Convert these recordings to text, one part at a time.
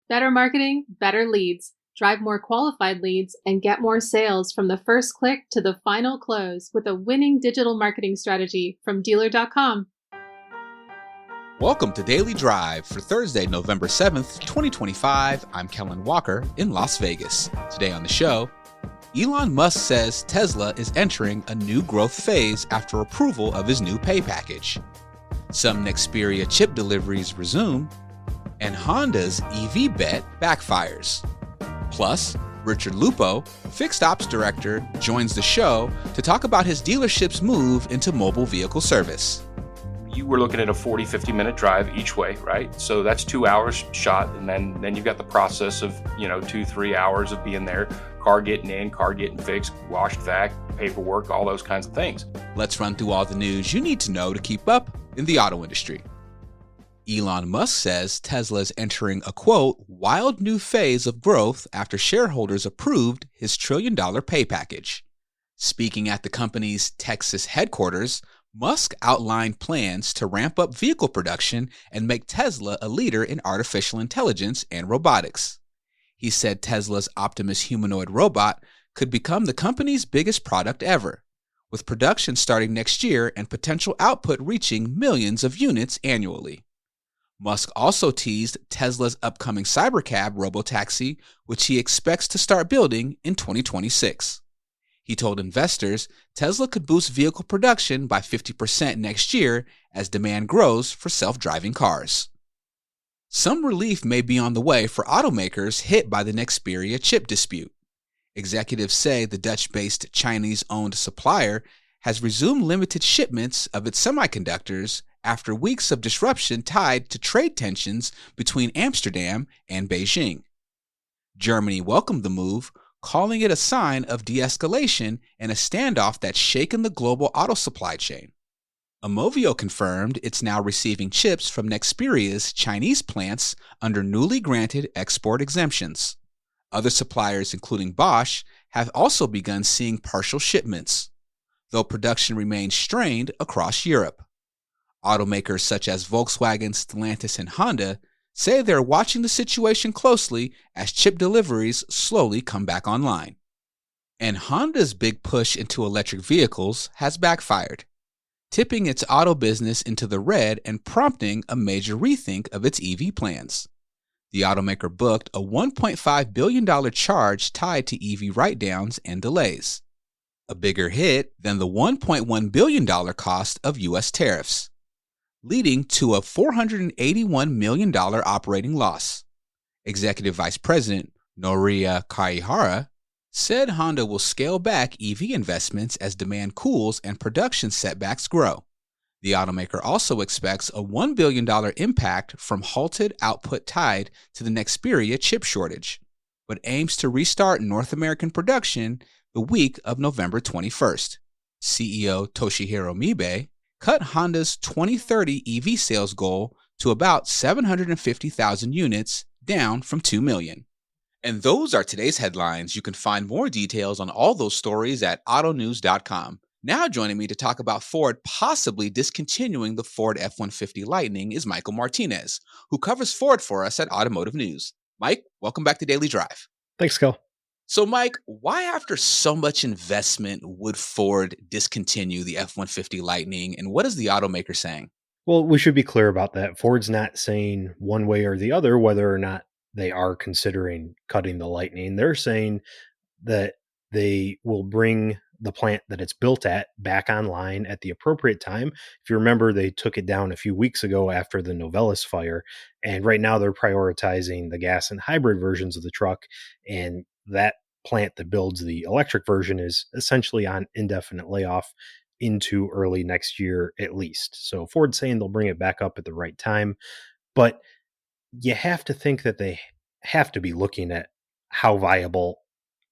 Better marketing, better leads. Drive more qualified leads and get more sales from the first click to the final close with a winning digital marketing strategy from dealer.com. Welcome to Daily Drive for Thursday, November 7th, 2025. I'm Kellen Walker in Las Vegas. Today on the show, Elon Musk says Tesla is entering a new growth phase after approval of his new pay package. Some Nexperia chip deliveries resume, and Honda's EV bet backfires. Plus, Richard Lupo, fixed ops director, joins the show to talk about his dealership's move into mobile vehicle service. You were looking at a 40, 50-minute drive each way, right? So that's 2 hours shot, and then you've got the process of, 2-3 hours of being there, car getting in, car getting fixed, washed, vac, paperwork, all those kinds of things. Let's run through all the news you need to know to keep up in the auto industry. Elon Musk says Tesla is entering a, quote, wild new phase of growth after shareholders approved his trillion-dollar pay package. Speaking at the company's Texas headquarters, Musk outlined plans to ramp up vehicle production and make Tesla a leader in artificial intelligence and robotics. He said Tesla's Optimus humanoid robot could become the company's biggest product ever, with production starting next year and potential output reaching millions of units annually. Musk also teased Tesla's upcoming Cybercab robotaxi, which he expects to start building in 2026. He told investors Tesla could boost vehicle production by 50% next year as demand grows for self-driving cars. Some relief may be on the way for automakers hit by the Nexperia chip dispute. Executives say the Dutch-based Chinese-owned supplier has resumed limited shipments of its semiconductors after weeks of disruption tied to trade tensions between Amsterdam and Beijing. Germany welcomed the move, calling it a sign of de-escalation and a standoff that's shaken the global auto supply chain. Aumovio confirmed it's now receiving chips from Nexperia's Chinese plants under newly granted export exemptions. Other suppliers, including Bosch, have also begun seeing partial shipments, though production remains strained across Europe. Automakers such as Volkswagen, Stellantis, and Honda say they're watching the situation closely as chip deliveries slowly come back online. And Honda's big push into electric vehicles has backfired, tipping its auto business into the red and prompting a major rethink of its EV plans. The automaker booked a $1.5 billion charge tied to EV write-downs and delays, a bigger hit than the $1.1 billion cost of U.S. tariffs, leading to a $481 million operating loss. Executive Vice President Noriya Kaihara said Honda will scale back EV investments as demand cools and production setbacks grow. The automaker also expects a $1 billion impact from halted output tied to the Nexperia chip shortage, but aims to restart North American production the week of November 21st. CEO Toshihiro Mibe cut Honda's 2030 EV sales goal to about 750,000 units, down from 2 million. And those are today's headlines. You can find more details on all those stories at autonews.com. Now joining me to talk about Ford possibly discontinuing the Ford F-150 Lightning is Michael Martinez, who covers Ford for us at Automotive News. Mike, welcome back to Daily Drive. Thanks, Kel. So, Mike, why after so much investment would Ford discontinue the F-150 Lightning, and what is the automaker saying? Well, we should be clear about that. Ford's not saying one way or the other whether or not they are considering cutting the Lightning. They're saying that they will bring the plant that it's built at back online at the appropriate time. If you remember, they took it down a few weeks ago after the Novelis fire, and right now they're prioritizing the gas and hybrid versions of the truck, and that plant that builds the electric version is essentially on indefinite layoff into early next year at least. So Ford's saying they'll bring it back up at the right time, but you have to think that they have to be looking at how viable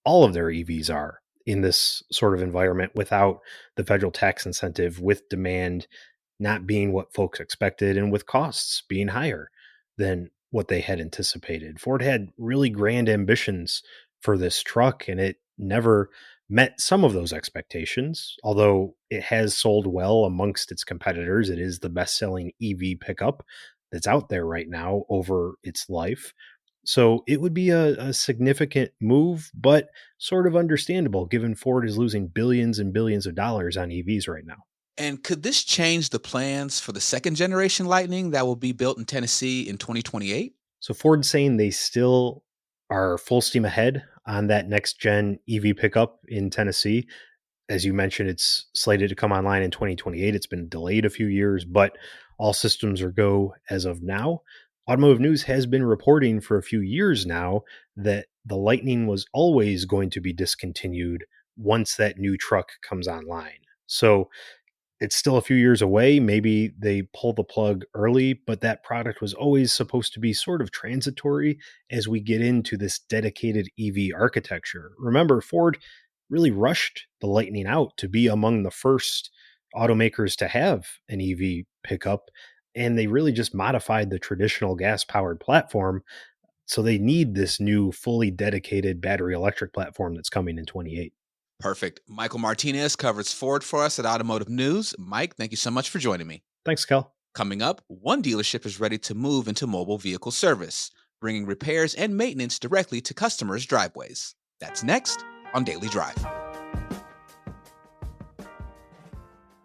all of their EVs are in this sort of environment without the federal tax incentive, with demand not being what folks expected and with costs being higher than what they had anticipated. Ford had really grand ambitions for this truck, and it never met some of those expectations. Although it has sold well amongst its competitors, it is the best-selling EV pickup that's out there right now over its life. So it would be a significant move, but sort of understandable given Ford is losing billions and billions of dollars on EVs right now. And could this change the plans for the second generation Lightning that will be built in Tennessee in 2028? So Ford's saying they still are full steam ahead on that next gen EV pickup in Tennessee. As you mentioned, it's slated to come online in 2028. It's been delayed a few years, but all systems are go as of now. Automotive News has been reporting for a few years now that the Lightning was always going to be discontinued once that new truck comes online. So it's still a few years away. Maybe they pull the plug early, but that product was always supposed to be sort of transitory as we get into this dedicated EV architecture. Remember, Ford really rushed the Lightning out to be among the first automakers to have an EV pickup, and they really just modified the traditional gas powered platform. So they need this new fully dedicated battery electric platform that's coming in 28. Perfect. Michael Martinez covers Ford for us at Automotive News. Mike, thank you so much for joining me. Thanks, Cal. Coming up, one dealership is ready to move into mobile vehicle service, bringing repairs and maintenance directly to customers' driveways. That's next on Daily Drive.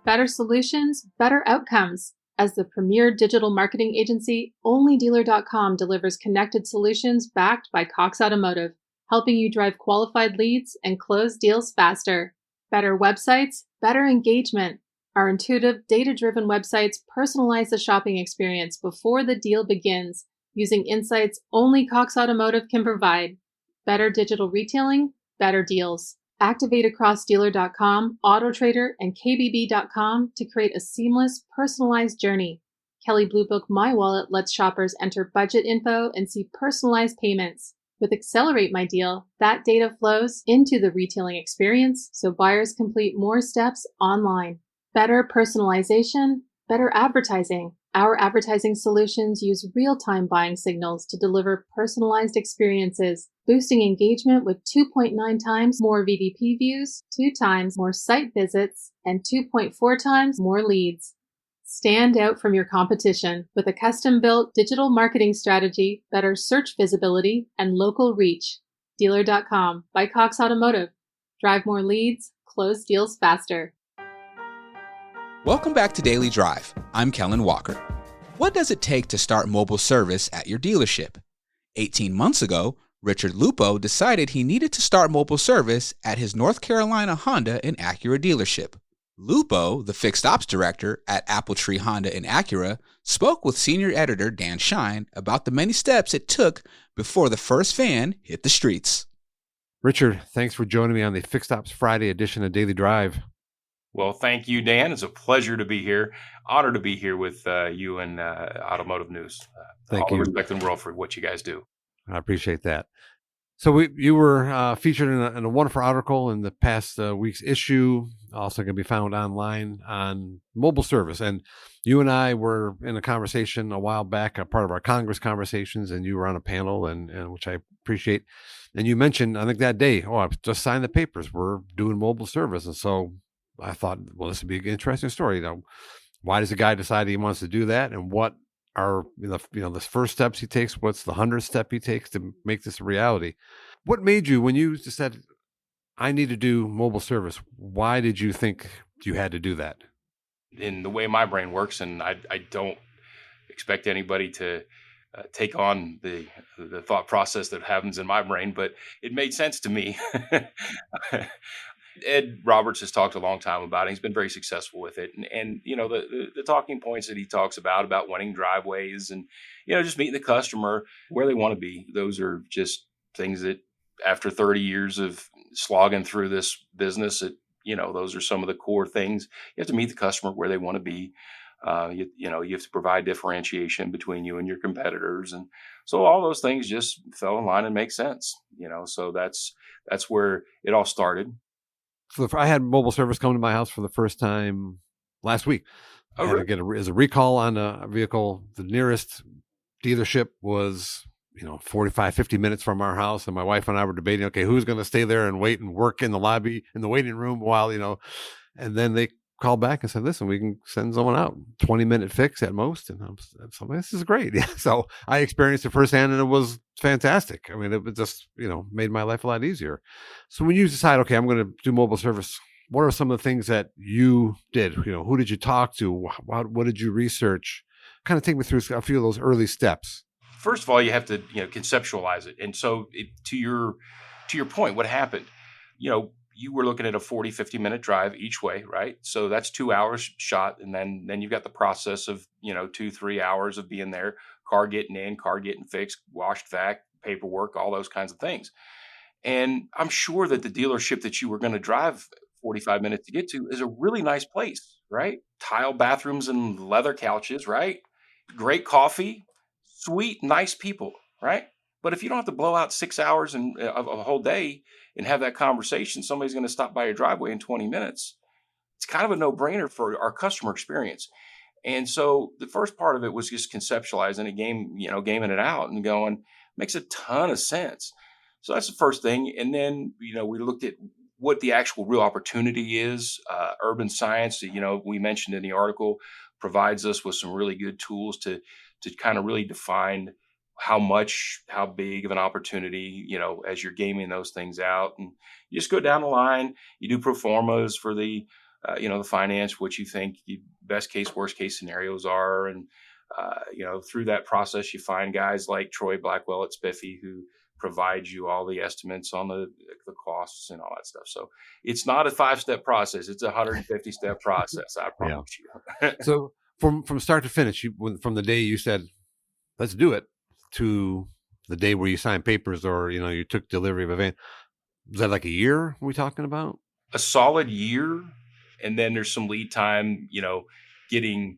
Better solutions, better outcomes. As the premier digital marketing agency, OnlyDealer.com delivers connected solutions backed by Cox Automotive, helping you drive qualified leads and close deals faster. Better websites, better engagement. Our intuitive, data-driven websites personalize the shopping experience before the deal begins, using insights only Cox Automotive can provide. Better digital retailing, better deals. Activate across dealer.com, AutoTrader, and KBB.com to create a seamless, personalized journey. Kelley Blue Book My Wallet lets shoppers enter budget info and see personalized payments. With Accelerate My Deal, that data flows into the retailing experience so buyers complete more steps online. Better personalization, better advertising. Our advertising solutions use real-time buying signals to deliver personalized experiences, boosting engagement with 2.9 times more VDP views, 2 times more site visits, and 2.4 times more leads. Stand out from your competition with a custom-built digital marketing strategy, better search visibility, and local reach. Dealer.com by Cox Automotive. Drive more leads, close deals faster. Welcome back to Daily Drive. I'm Kellen Walker. What does it take to start mobile service at your dealership? 18 months ago, Richard Lupo decided he needed to start mobile service at his North Carolina Honda and Acura dealership. Lupo, the fixed ops director at Appletree Honda and Acura, spoke with senior editor Dan Shine about the many steps it took before the first van hit the streets. Richard, thanks for joining me on the Fixed Ops Friday edition of Daily Drive. Well, thank you, Dan. It's a pleasure to be here. Honored to be here with you and Automotive News. Thank all you. the respect in the world for what you guys do. I appreciate that. So you were featured in a wonderful article in the past week's issue, also going to be found online on mobile service. And you and I were in a conversation a while back, a part of our Congress conversations, and you were on a panel, and which I appreciate. And you mentioned, I think that day, I've just signed the papers. We're doing mobile service. And so I thought, well, this would be an interesting story. Why does a guy decide he wants to do that, and what are the first steps he takes? What's the 100th step he takes to make this a reality? What made you, when you just said, I need to do mobile service, why did you think you had to do that? In the way my brain works, and I don't expect anybody to take on the thought process that happens in my brain, but it made sense to me. Ed Roberts has talked a long time about it. He's been very successful with it. And the talking points that he talks about winning driveways and, just meeting the customer where they want to be. Those are just things that after 30 years of slogging through this business, those are some of the core things. You have to meet the customer where they want to be. You have to provide differentiation between you and your competitors. And so all those things just fell in line and make sense, so that's where it all started. So I had mobile service come to my house for the first time last week. I had to get a recall on a vehicle. The nearest dealership was, 45, 50 minutes from our house. And my wife and I were debating, okay, who's going to stay there and wait and work in the lobby, in the waiting room while, and then they called back and said, listen, we can send someone out, 20-minute fix at most. And I'm so this is great. Yeah. So I experienced it firsthand and it was fantastic. I mean, it was just, made my life a lot easier. So when you decide, okay, I'm going to do mobile service, what are some of the things that you did? Who did you talk to? What did you research? Kind of take me through a few of those early steps. First of all, you have to conceptualize it. And so to your point, what happened? You were looking at a 40-50 minute drive each way, right? So that's 2 hours shot, and then you've got the process of 2-3 hours of being there, car getting in, car getting fixed, washed, vac, paperwork, all those kinds of things. And I'm sure that the dealership that you were going to drive 45 minutes to get to is a really nice place, right? Tile bathrooms and leather couches, right? Great coffee, sweet, nice people, right? But if you don't have to blow out 6 hours of a whole day and have that conversation, somebody's going to stop by your driveway in 20 minutes. It's kind of a no-brainer for our customer experience. And so the first part of it was just conceptualizing a game, gaming it out and going, makes a ton of sense. So that's the first thing. And then, we looked at what the actual real opportunity is. Urban science, we mentioned in the article, provides us with some really good tools to kind of really define how big of an opportunity, as you're gaming those things out. And you just go down the line, you do pro formas for the, the finance, what you think best case, worst case scenarios are. And, through that process, you find guys like Troy Blackwell at Spiffy who provide you all the estimates on the costs and all that stuff. So it's not a 5-step process. It's a 150-step process. I promise you. So from start to finish, from the day you said, let's do it, to the day where you signed papers or, you took delivery of a van, was that like a year are we talking about? A solid year. And then there's some lead time, procuring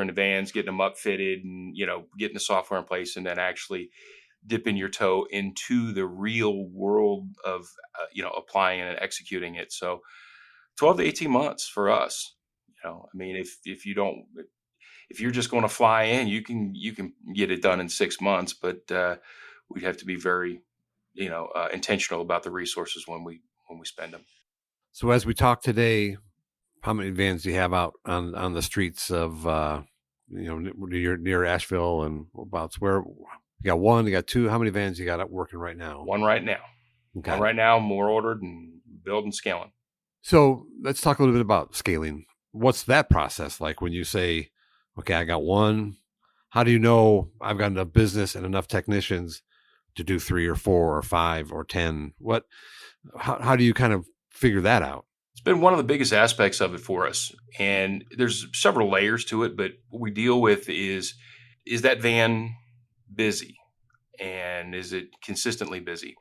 the vans, getting them upfitted and, getting the software in place, and then actually dipping your toe into the real world of, applying and executing it. So 12 to 18 months for us. If you're just going to fly in, you can get it done in 6 months, but we'd have to be very, intentional about the resources when we spend them. So as we talk today, how many vans do you have out on the streets of, near Asheville and about where? You got one, you got two. How many vans you got up working right now? One right now. Okay. One right now, more ordered and building, scaling. So let's talk a little bit about scaling. What's that process like when you say, okay, I got one? How do you know I've got enough business and enough technicians to do 3 or 4 or 5 or 10? How do you kind of figure that out? It's been one of the biggest aspects of it for us. And there's several layers to it, but what we deal with is that van busy, and is it consistently busy?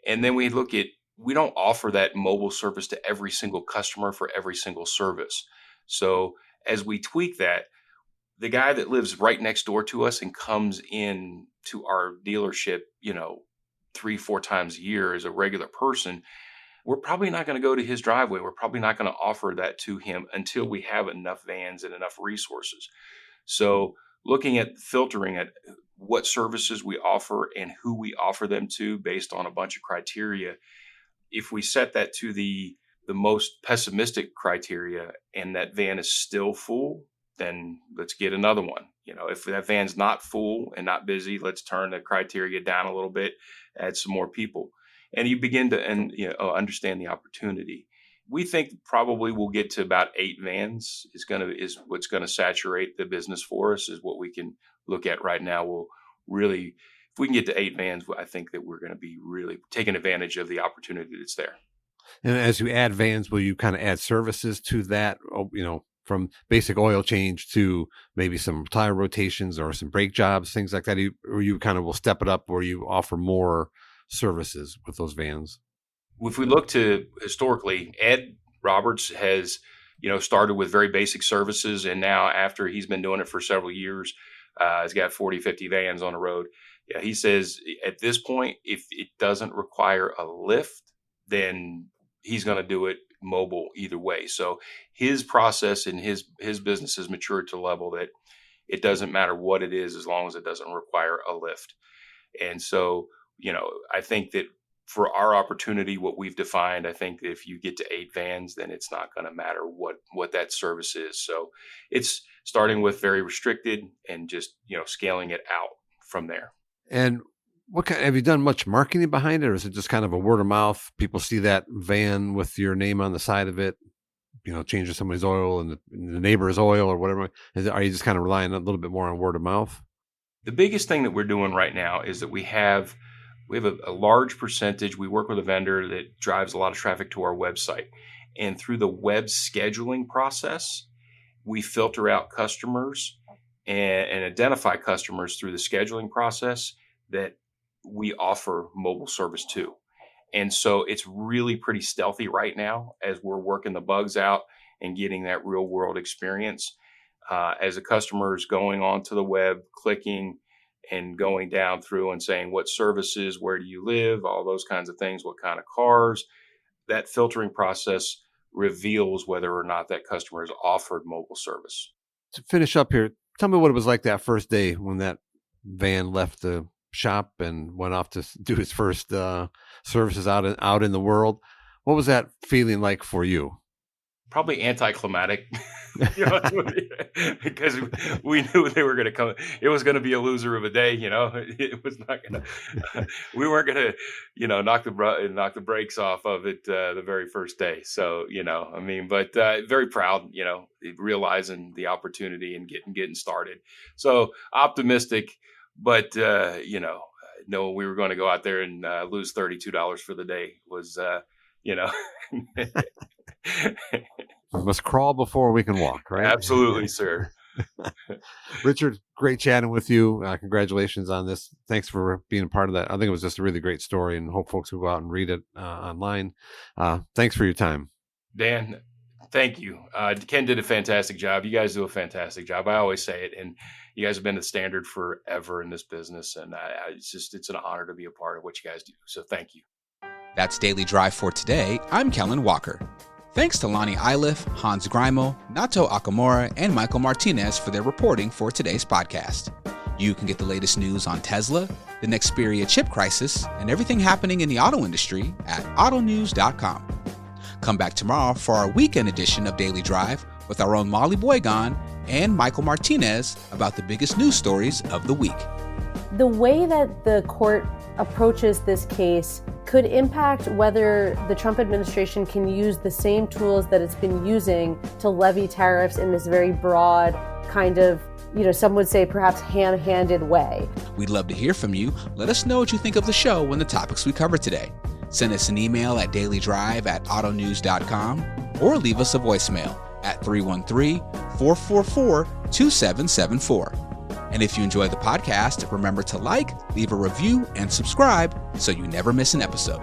And then we don't offer that mobile service to every single customer for every single service. So as we tweak that, the guy that lives right next door to us and comes in to our dealership, 3-4 times a year as a regular person, we're probably not going to go to his driveway. We're probably not going to offer that to him until we have enough vans and enough resources. So looking at filtering at what services we offer and who we offer them to based on a bunch of criteria. If we set that to the most pessimistic criteria and that van is still full, then let's get another one. If that van's not full and not busy, let's turn the criteria down a little bit, add some more people. And you begin to understand the opportunity. We think probably we'll get to about 8 vans is what's going to saturate the business for us, is what we can look at right now. We'll really, if we can get to 8 vans, I think that we're going to be really taking advantage of the opportunity that's there. And as you add vans, will you kind of add services to that, from basic oil change to maybe some tire rotations or some brake jobs, things like that? Or you kind of will step it up where you offer more services with those vans? If we look to historically, Ed Roberts has, started with very basic services. And now after he's been doing it for several years, he's got 40, 50 vans on the road. Yeah, he says at this point, if it doesn't require a lift, then he's going to do it mobile either way. So his process and his business has matured to a level that it doesn't matter what it is as long as it doesn't require a lift. And so, I think that for our opportunity, what we've defined, I think if you get to 8 vans, then it's not going to matter what that service is. So it's starting with very restricted and just, scaling it out from there. And have you done much marketing behind it, or is it just kind of a word of mouth? People see that van with your name on the side of it, changing somebody's oil and the neighbor's oil or whatever. Are you just kind of relying a little bit more on word of mouth? The biggest thing that we're doing right now is that we have a large percentage. We work with a vendor that drives a lot of traffic to our website. And through the web scheduling process, we filter out customers and identify customers through the scheduling process that we offer mobile service to. And so it's really pretty stealthy right now as we're working the bugs out and getting that real world experience. As a customer is going onto the web, clicking and going down through and saying what services, where do you live, all those kinds of things, what kind of cars, that filtering process reveals whether or not that customer is offered mobile service. To finish up here, tell me what it was like that first day when that van left the shop and went off to do his first services out in the world. What was that feeling like for you? Probably anticlimactic, because we knew they were going to come. It was going to be a loser of a day. It was not going to. We weren't going to, knock the brakes off of it the very first day. So but very proud. Realizing the opportunity and getting started. So optimistic, but knowing we were going to go out there and lose $32 for the day was, We must crawl before we can walk, right? Absolutely, sir. Richard, great chatting with you. Congratulations on this. Thanks for being a part of that. I think it was just a really great story, and hope folks will go out and read it online. Thanks for your time. Dan, thank you. Ken did a fantastic job. You guys do a fantastic job. I always say it, and you guys have been the standard forever in this business, and it's an honor to be a part of what you guys do. So thank you. That's Daily Drive for today. I'm Kellen Walker. Thanks to Lonnie Iliff, Hans Greimel, Nato Akamura, and Michael Martinez for their reporting for today's podcast. You can get the latest news on Tesla, the Nexperia chip crisis, and everything happening in the auto industry at autonews.com. Come back tomorrow for our weekend edition of Daily Drive with our own Molly Boygon and Michael Martinez about the biggest news stories of the week. The way that the court approaches this case could impact whether the Trump administration can use the same tools that it's been using to levy tariffs in this very broad kind of, some would say perhaps ham-handed way. We'd love to hear from you. Let us know what you think of the show and the topics we covered today. Send us an email at dailydrive@autonews.com or leave us a voicemail at 313-444-2774. And if you enjoy the podcast, remember to leave a review, and subscribe so you never miss an episode.